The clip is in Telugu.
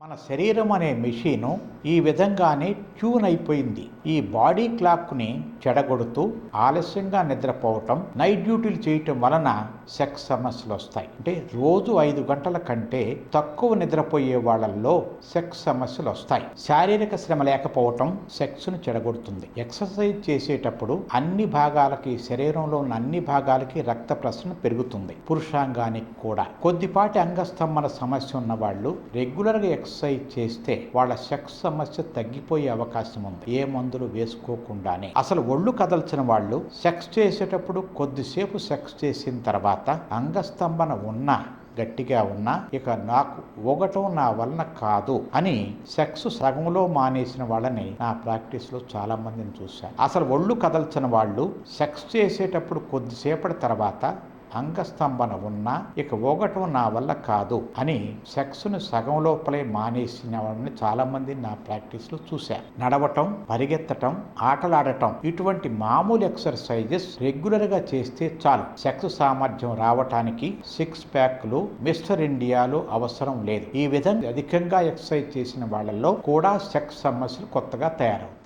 మన శరీరం అనే మెషీను ఈ విధంగానే ట్యూన్ అయిపోయింది. ఈ బాడీ క్లాక్ని చెడగొడుతూ ఆలస్యంగా నిద్రపోవటం, నైట్ డ్యూటీలు చేయటం వలన సెక్స్ సమస్యలు వస్తాయి. అంటే రోజు 5 గంటల కంటే తక్కువ నిద్రపోయే వాళ్ళల్లో సెక్స్ సమస్యలు వస్తాయి. శారీరక శ్రమ లేకపోవటం సెక్స్ను చెడగొడుతుంది. ఎక్సర్సైజ్ చేసేటప్పుడు అన్ని భాగాలకి, శరీరంలో ఉన్న అన్ని భాగాలకి రక్త ప్రసరణ పెరుగుతుంది. పురుషాంగానికి కూడా. కొద్దిపాటి అంగస్తంభన సమస్య ఉన్న వాళ్ళు రెగ్యులర్గా ఎక్సర్సైజ్ చేస్తే వాళ్ళ సెక్స్ సమస్య తగ్గిపోయే అవకాశం ఉంది, ఏ మందులు వేసుకోకుండానే. అసలు ఒళ్ళు కదల్చిన వాళ్ళు సెక్స్ చేసేటప్పుడు కొద్దిసేపు సెక్స్ చేసిన తర్వాత అంగస్తంభన ఉన్నా, గట్టిగా ఉన్నా, ఇక నాకు ఒగటం నా వలన కాదు అని సెక్స్ సగంలో మానేసిన వాళ్ళని నా ప్రాక్టీస్లో చాలా మందిని చూశాను. అసలు ఒళ్ళు కదల్చిన వాళ్ళు సెక్స్ చేసేటప్పుడు కొద్దిసేపటి తర్వాత అంగస్తంభన ఉన్నా, ఇక ఒగటం నా వల్ల కాదు అని సెక్స్ను సగం లోపలే మానేసిన వాళ్ళని చాలా మందిని నా ప్రాక్టీస్లో చూశాను. నడవటం, పరిగెత్తటం, ఆటలాడటం ఇటువంటి మామూలు ఎక్సర్సైజెస్ రెగ్యులర్గా చేస్తే చాలు. సెక్స్ సామర్థ్యం రావటానికి 6 ప్యాక్లు మిస్టర్ ఇండియాలో అవసరం లేదు. ఈ విధంగా అధికంగా ఎక్సర్సైజ్ చేసిన వాళ్ళల్లో కూడా సెక్స్ సమస్యలు కొత్తగా తయారవుతాయి.